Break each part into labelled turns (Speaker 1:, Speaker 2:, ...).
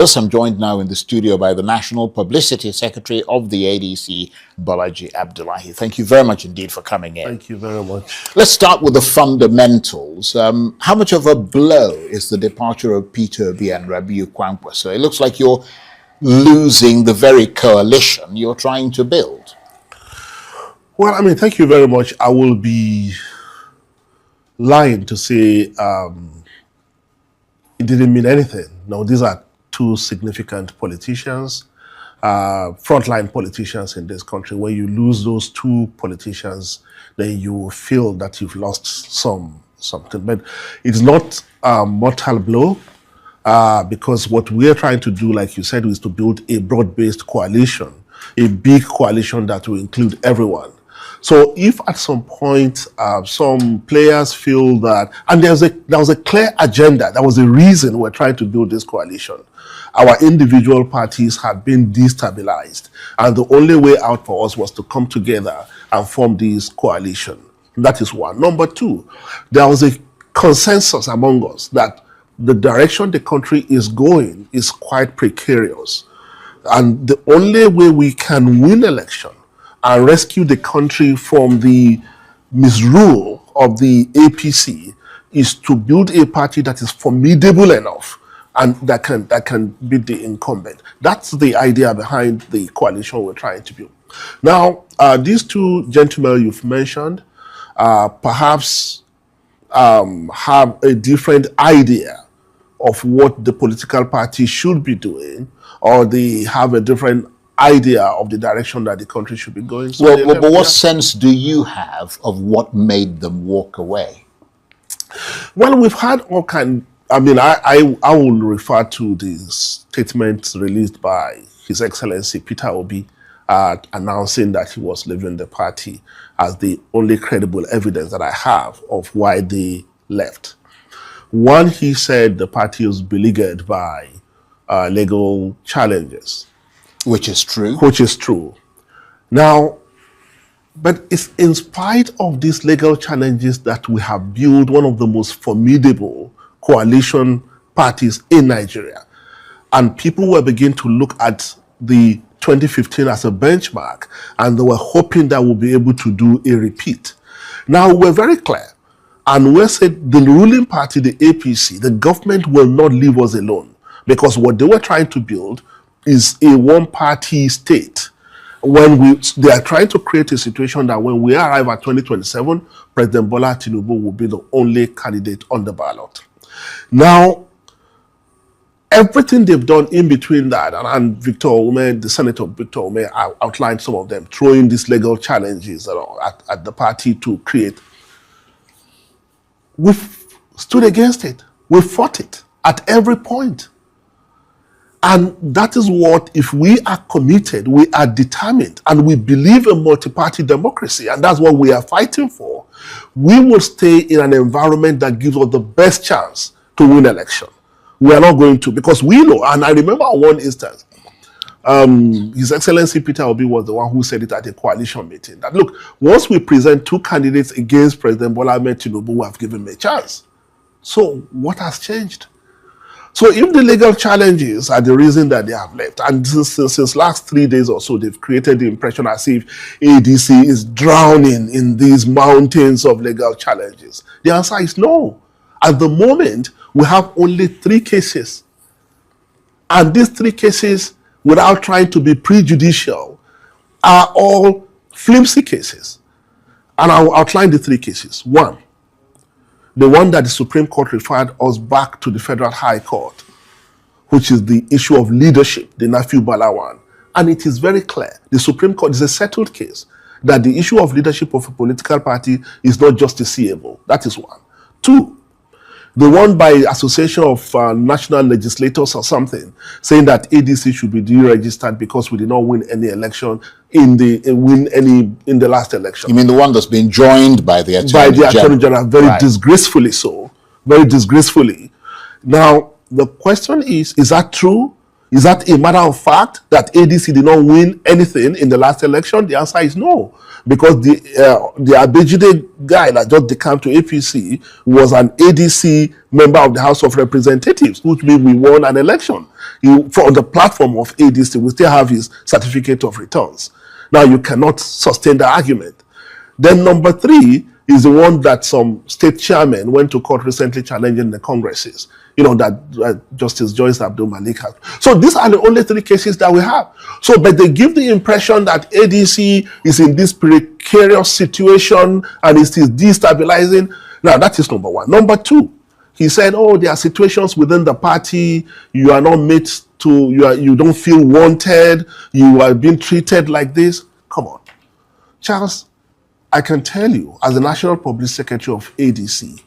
Speaker 1: I'm joined now in the studio by the National Publicity Secretary of the ADC, Bolaji Abdullahi. Thank you very much indeed for coming in.
Speaker 2: Thank you very much.
Speaker 1: Let's start with the fundamentals. How much of a blow is the departure of Peter Obi and Rabiu Kwankwaso? It looks like you're losing the very coalition you're trying to build.
Speaker 2: Well, I mean, thank you very much. I will be lying to say it didn't mean anything. No, these are two significant politicians, frontline politicians in this country. When you lose those two politicians, then you feel that you've lost something. But it's not a mortal blow because what we're trying to do, like you said, is to build a broad-based coalition, a big coalition that will include everyone. So if at some point some players feel that, and there was a clear agenda, that was the reason we're trying to build this coalition. Our individual parties had been destabilized, and the only way out for us was to come together and form this coalition. That is one. Number two, there was a consensus among us that the direction the country is going is quite precarious. And the only way we can win election and rescue the country from the misrule of the APC is to build a party that is formidable enough and that can beat the incumbent. That's the idea behind the coalition we're trying to build. Now, these two gentlemen you've mentioned perhaps have a different idea of what the political party should be doing, or they have a different idea of the direction that the country should be going. So
Speaker 1: but what sense do you have of what made them walk away?
Speaker 2: Well, we've had all kinds. I mean, I will refer to the statement released by His Excellency Peter Obi announcing that he was leaving the party as the only credible evidence that I have of why they left. One, he said the party was beleaguered by legal challenges.
Speaker 1: Which is true.
Speaker 2: Which is true. Now, but it's in spite of these legal challenges that we have built one of the most formidable coalition parties in Nigeria. And people were beginning to look at the 2015 as a benchmark, and they were hoping that we'll be able to do a repeat. Now, we're very clear. And we said the ruling party, the APC, the government will not leave us alone, because what they were trying to build is a one-party state. They are trying to create a situation that when we arrive at 2027, President Bl0w will be the only candidate on the ballot. Now, everything they've done in between that, and Victor Ume, the Senator Victor Ume, outlined some of them, throwing these legal challenges at the party to create. We've stood against it. We fought it at every point. And that is what, if we are committed, we are determined, and we believe in multi-party democracy, and that's what we are fighting for, we will stay in an environment that gives us the best chance to win election. We are not going to, because we know, and I remember one instance, His Excellency Peter Obi was the one who said it at a coalition meeting, that look, once we present two candidates against President Bl0w, we have given him a chance. So what has changed? So if the legal challenges are the reason that they have left, and since last 3 days or so, they've created the impression as if ADC is drowning in these mountains of legal challenges, the answer is no. At the moment, we have only 3 cases. And these 3 cases, without trying to be prejudicial, are all flimsy cases. And I'll outline the 3 cases. One, the one that the Supreme Court referred us back to the Federal High Court, which is the issue of leadership, the Nafiu Bala one. And it is very clear, the Supreme Court is a settled case, that the issue of leadership of a political party is not justiciable. That is one. Two, the one by Association of National Legislators or something, saying that ADC should be deregistered because we did not win any election in the last election.
Speaker 1: You mean the one that's been joined by the Attorney General?
Speaker 2: By the Attorney General, very disgracefully so. Very disgracefully. Now, the question is that true? Is that a matter of fact that ADC did not win anything in the last election? The answer is no, because the Abejide guy that just decamped to APC was an ADC member of the House of Representatives, which means we won an election. On the platform of ADC, we still have his certificate of returns. Now, you cannot sustain the argument. Then number 3 is the one that some state chairmen went to court recently challenging the Congresses. That Justice Joyce Abdul Malik has. So these are the only 3 cases that we have. So, but they give the impression that ADC is in this precarious situation and it is destabilizing. Now, that is number 1. Number 2, he said, there are situations within the party, you are not made to, you don't feel wanted, you are being treated like this. Come on. Charles, I can tell you, as the National Public Secretary of ADC,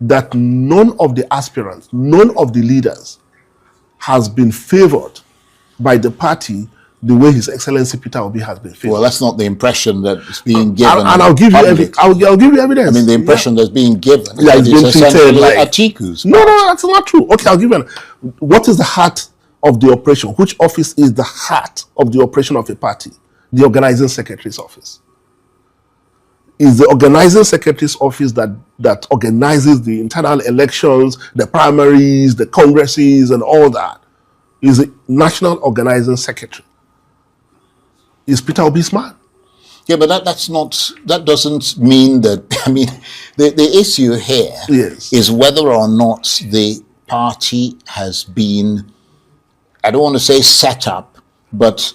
Speaker 2: that none of the aspirants, none of the leaders has been favored by the party the way His Excellency Peter Obi has been favored.
Speaker 1: Well, that's not the impression that's being given.
Speaker 2: And I'll give you evidence. I'll give you evidence.
Speaker 1: I mean, the impression that's being given is
Speaker 2: it's been
Speaker 1: essentially
Speaker 2: like
Speaker 1: Atiku's.
Speaker 2: No, that's not true. Okay, I'll give you what is the heart of the operation? Which office is the heart of the operation of a party? The organizing secretary's office. Is the organizing secretary's office that organizes the internal elections, the primaries, the congresses, and all that. Is the national organizing secretary. Is Peter Obi's man.
Speaker 1: Yeah, but that doesn't mean that, I mean, the issue here is whether or not the party has been, I don't want to say set up, but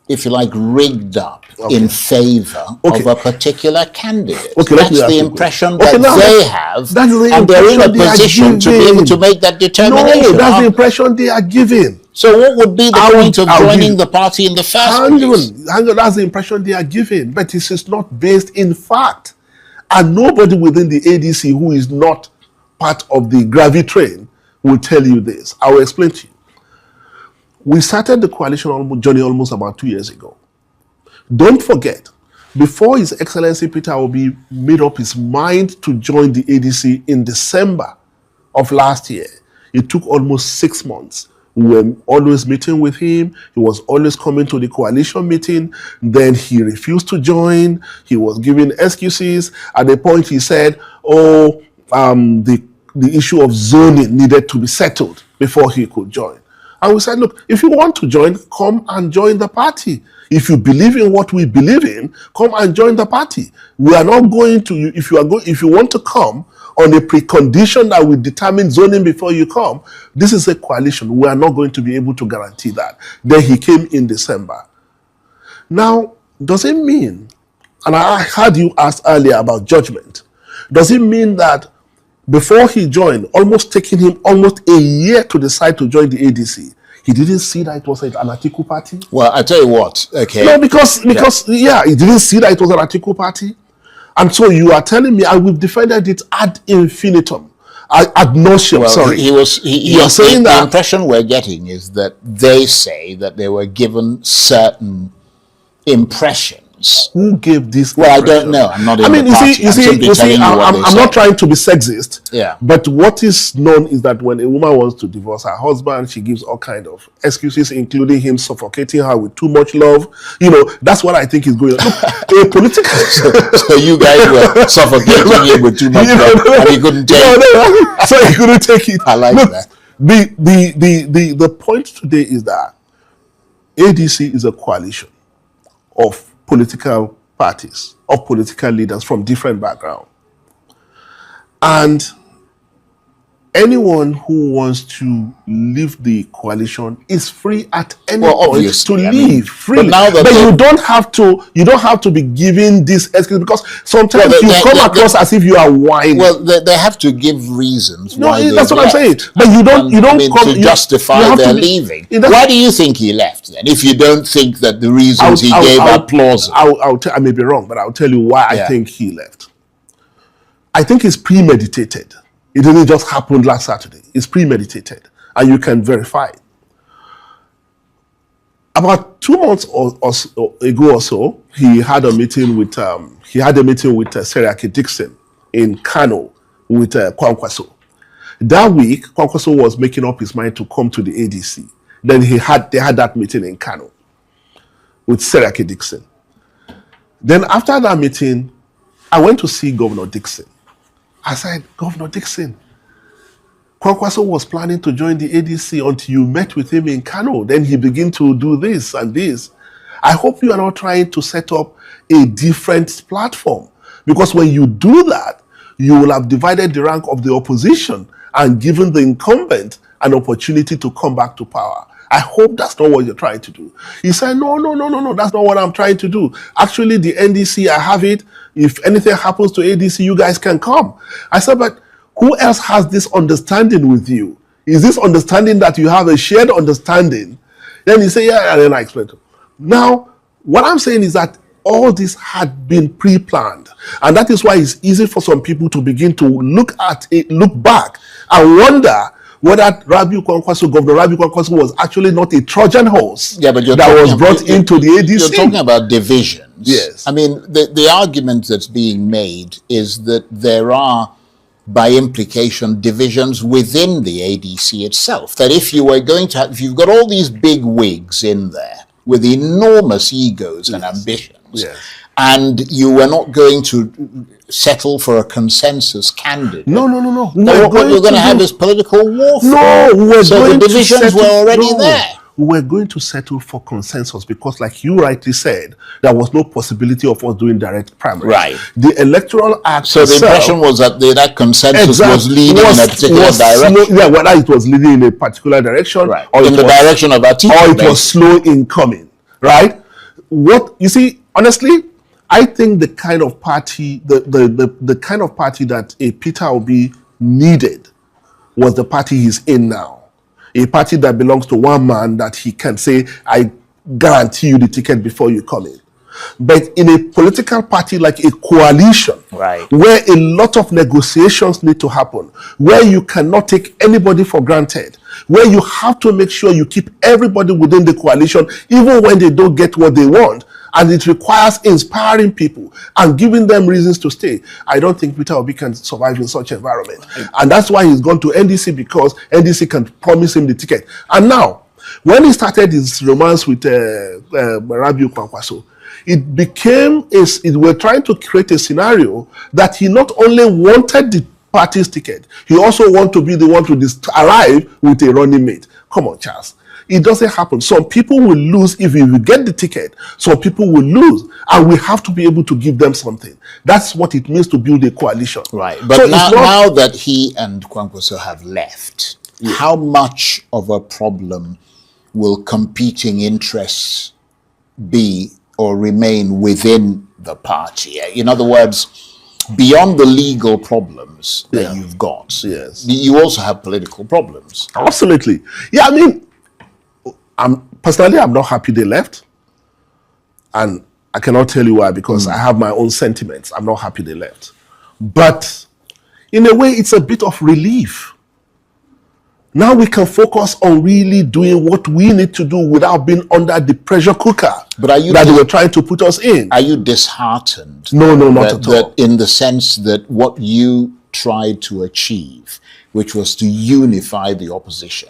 Speaker 1: if you like, rigged up in favor of a particular candidate. That's the impression that they have, and they're in a position to be able to make that determination.
Speaker 2: No, that's the impression they are giving.
Speaker 1: So what would be the point of joining the party in the first place?
Speaker 2: Hang on, that's the impression they are giving, but this is not based in fact. And nobody within the ADC who is not part of the gravy train will tell you this. I will explain to you. We started the coalition journey almost about 2 years ago. Don't forget, before His Excellency Peter Obi made up his mind to join the ADC in December of last year, it took almost 6 months. We were always meeting with him. He was always coming to the coalition meeting. Then he refused to join. He was giving excuses. At the point he said, the issue of zoning needed to be settled before he could join. And we said, look, if you want to join, come and join the party. If you believe in what we believe in, come and join the party. We are not going to, if you want to come on a precondition that will determine zoning before you come, this is a coalition. We are not going to be able to guarantee that. Then he came in December. Now, does it mean, and I heard you ask earlier about judgment, does it mean that before he joined, almost taking him almost a year to decide to join the ADC, he didn't see that it was an Atiku party?
Speaker 1: Well, I tell you what, okay.
Speaker 2: No, because he didn't see that it was an Atiku party. And so you are telling me, and we've defended it ad infinitum, ad nauseum, sorry.
Speaker 1: You're saying that the impression we're getting is that they say that they were given certain impressions.
Speaker 2: Who gave this?
Speaker 1: Well, I don't know. I'm not in the party.
Speaker 2: You see, I'm not trying to be sexist.
Speaker 1: Yeah.
Speaker 2: But what is known is that when a woman wants to divorce her husband, she gives all kind of excuses, including him suffocating her with too much love. That's what I think is going on. Look, a political.
Speaker 1: So you guys were suffocating him with too much love, and he couldn't take it.
Speaker 2: So he couldn't take it.
Speaker 1: I like that.
Speaker 2: The point today is that ADC is a coalition of political parties, of political leaders from different backgrounds. And anyone who wants to leave the coalition is free at any point to leave freely. But you don't have to be given this excuse, because sometimes you come across as if you are whining.
Speaker 1: Well, they have to give reasons.
Speaker 2: No, that's what I'm saying. But you don't
Speaker 1: to justify their leaving. Why do you think he left then? If you don't think that the reasons he gave are plausible,
Speaker 2: I may be wrong, but I'll tell you why I think he left. I think it's premeditated. It didn't just happen last Saturday. It's premeditated, and you can verify it. About 2 months ago or so, he had a meeting with Seriake Dixon in Kano with Kwankwaso. That week, Kwankwaso was making up his mind to come to the ADC. Then they had that meeting in Kano with Seriake Dixon. Then after that meeting, I went to see Governor Dixon. I said, Governor Dixon, Kwankwaso was planning to join the ADC until you met with him in Kano. Then he began to do this and this. I hope you are not trying to set up a different platform. Because when you do that, you will have divided the rank of the opposition and given the incumbent an opportunity to come back to power. I hope that's not what you're trying to do. He said, no, that's not what I'm trying to do. Actually, the NDC, I have it. If anything happens to ADC, you guys can come. I said, but who else has this understanding with you? Is this understanding that you have a shared understanding? Then he said, yeah, and then I explained to him. Now, what I'm saying is that all this had been pre-planned. And that is why it's easy for some people to begin to look back and wonder whether Governor Rabiu Kwankwaso was actually not a Trojan horse that was brought into the ADC.
Speaker 1: You're talking about divisions.
Speaker 2: Yes.
Speaker 1: I mean, the argument that's being made is that there are, by implication, divisions within the ADC itself. That if you were going to if you've got all these big wigs in there with enormous egos and ambitions, and you were not going to settle for a consensus candidate.
Speaker 2: No.
Speaker 1: What you're going to have is political warfare.
Speaker 2: No,
Speaker 1: so the divisions were already there.
Speaker 2: We're going to settle for consensus because, like you rightly said, there was no possibility of us doing direct primary.
Speaker 1: Right.
Speaker 2: The Electoral Act.
Speaker 1: So the impression was that that consensus was leading in a particular direction.
Speaker 2: Whether it was leading in a particular direction,
Speaker 1: right, or in the direction of Atiku,
Speaker 2: or it was slow in coming. Right. What you see, honestly, I think the kind of party, the kind of party that a Peter Obi needed was the party he's in now. A party that belongs to one man that he can say, I guarantee you the ticket before you come in. But in a political party like a coalition, where a lot of negotiations need to happen, where you cannot take anybody for granted, where you have to make sure you keep everybody within the coalition, even when they don't get what they want, and it requires inspiring people and giving them reasons to stay. I don't think Peter Obi can survive in such environment. And that's why he's gone to NDC, because NDC can promise him the ticket. And now, when he started his romance with Rabiu Kwankwaso, it became, we're trying to create a scenario that he not only wanted the party's ticket, he also wanted to be the one to arrive with a running mate. Come on, Charles. It doesn't happen. Some people will lose if we get the ticket. Some people will lose, and we have to be able to give them something. That's what it means to build a coalition.
Speaker 1: Right. But so now that he and Kwankwaso have left, how much of a problem will competing interests be or remain within the party? In other words, beyond the legal problems that you've got, you also have political problems.
Speaker 2: Absolutely. Yeah, I mean, I'm not happy they left, and I cannot tell you why, because I have my own sentiments. I'm not happy they left, but in a way, it's a bit of relief. Now we can focus on really doing what we need to do without being under the pressure cooker that they were trying to put us in.
Speaker 1: Are you disheartened?
Speaker 2: No, not at all.
Speaker 1: In the sense that what you tried to achieve, which was to unify the opposition,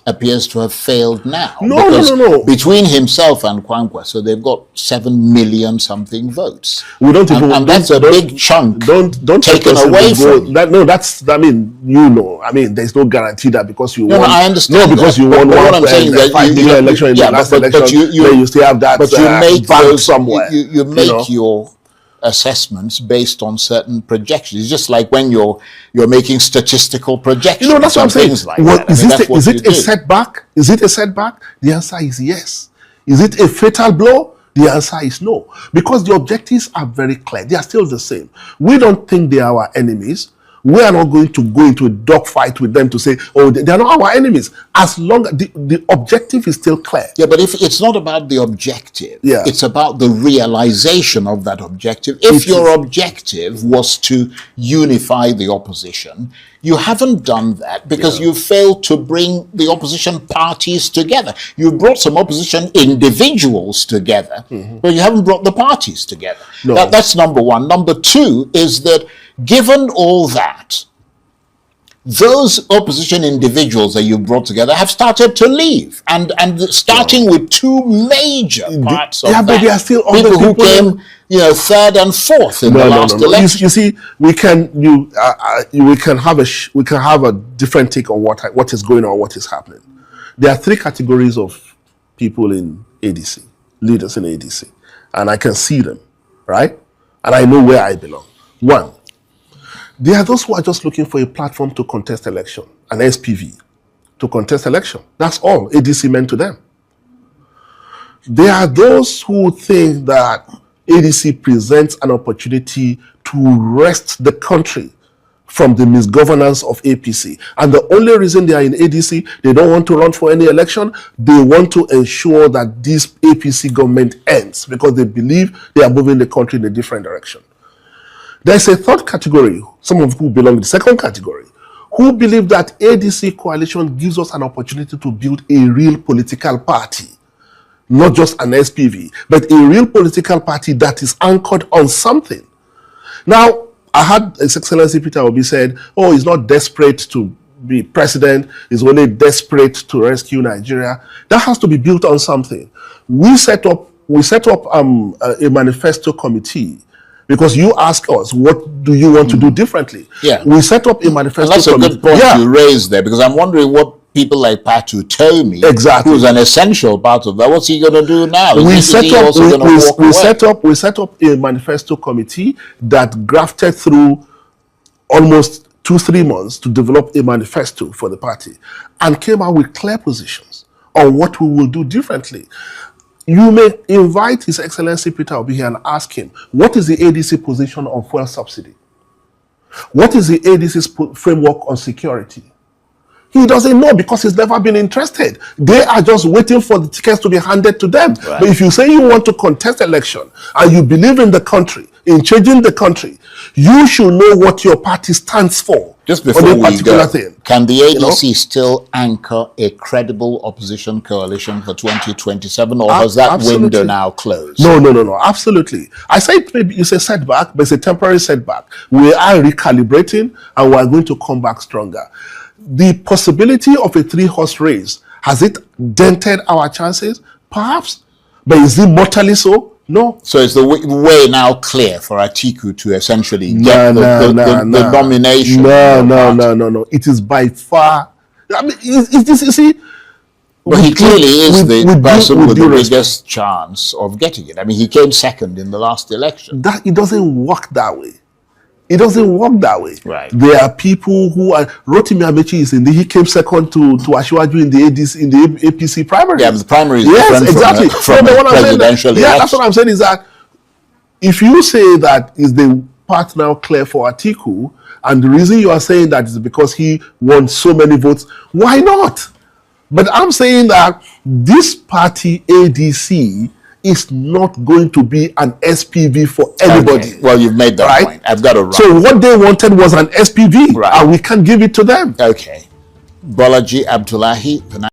Speaker 1: appears to have failed now.
Speaker 2: No.
Speaker 1: Between himself and Kwankwaso, they've got 7 million something votes.
Speaker 2: We don't even,
Speaker 1: and that's a big chunk.
Speaker 2: Don't
Speaker 1: taken away from
Speaker 2: that. No, that's. I mean, there's no guarantee that because you won.
Speaker 1: I understand.
Speaker 2: No, because you won
Speaker 1: what I'm saying is that
Speaker 2: 5 million election in the last election, but you still have that.
Speaker 1: But you make
Speaker 2: those somewhere.
Speaker 1: You make your assessments based on certain projections. It's just like when you're making statistical projections.
Speaker 2: That's what I'm saying.
Speaker 1: Like is
Speaker 2: it a setback? Is it a setback? The answer is yes. Is it a fatal blow? The answer is no. Because the objectives are very clear. They are still the same. We don't think they are our enemies. We are not going to go into a dogfight with them to say, oh, they are not our enemies. As long as the objective is still clear.
Speaker 1: Yeah, but if it's not about the objective, it's about the realization of that objective. If your objective was to unify the opposition, you haven't done that because you failed to bring the opposition parties together. You brought some opposition individuals together, but you haven't brought the parties together. That's number one. Number two is that given all that, those opposition individuals that you brought together have started to leave, and starting with two major parts of
Speaker 2: but
Speaker 1: that.
Speaker 2: they are still
Speaker 1: people
Speaker 2: other
Speaker 1: who
Speaker 2: people
Speaker 1: came, third and fourth in the last election.
Speaker 2: You see, we can have a different take on what is going on, what is happening. There are three categories of people in ADC, leaders in ADC, and I can see them, right? And I know where I belong. One, there are those who are just looking for a platform to contest election, an SPV, to contest election. That's all ADC meant to them. There are those who think that ADC presents an opportunity to wrest the country from the misgovernance of APC. And the only reason they are in ADC, they don't want to run for any election. They want to ensure that this APC government ends because they believe they are moving the country in a different direction. There's a third category, some of who belong in the second category, who believe that ADC coalition gives us an opportunity to build a real political party, not just an SPV, but a real political party that is anchored on something. Now, I had His Excellency Peter Obi said, oh, he's not desperate to be president, he's only desperate to rescue Nigeria. That has to be built on something. We set up a manifesto committee because you ask us, what do you want to do differently?
Speaker 1: Yeah.
Speaker 2: We set up a manifesto
Speaker 1: committee. That's a good point you raised there, because I'm wondering what people like Patu Tomi, who's an essential part of that, what's he going to do now?
Speaker 2: We set up a manifesto committee that grafted through almost 2-3 months to develop a manifesto for the party and came out with clear positions on what we will do differently. You may invite His Excellency Peter Obi here and ask him, what is the ADC position on fuel subsidy? What is the ADC's framework on security? He doesn't know because he's never been interested. They are just waiting for the tickets to be handed to them. Right. But if you say you want to contest election and you believe in the country, in changing the country, you should know what your party stands for.
Speaker 1: Just before we go, can the ADC still anchor a credible opposition coalition for 2027, or has that window now closed?
Speaker 2: No, absolutely. I say maybe it's a setback, but it's a temporary setback. We are recalibrating and we are going to come back stronger. The possibility of a 3-horse race, has it dented our chances? Perhaps. But is it mortally so? No.
Speaker 1: So is the way now clear for Atiku to essentially get the nomination?
Speaker 2: No. It is by far. I mean, you see.
Speaker 1: Well, he clearly is the person with the biggest chance of getting it. I mean, he came second in the last election.
Speaker 2: It doesn't work that way. It doesn't work that way.
Speaker 1: Right.
Speaker 2: There are people who are. Rotimi Amechi he came second to Asiwaju in the APC primary.
Speaker 1: Yeah, but the primary is
Speaker 2: different
Speaker 1: exactly. from a presidential election.
Speaker 2: Yeah, that's what I'm saying is that if you say that is the path now clear for Atiku, and the reason you are saying that is because he won so many votes, why not? But I'm saying that this party ADC is not going to be an SPV for anybody.
Speaker 1: Okay. Well, you've made that point. I've got to write.
Speaker 2: So what they wanted was an SPV, and we can't give it to them.
Speaker 1: Okay. Bolaji Abdullahi.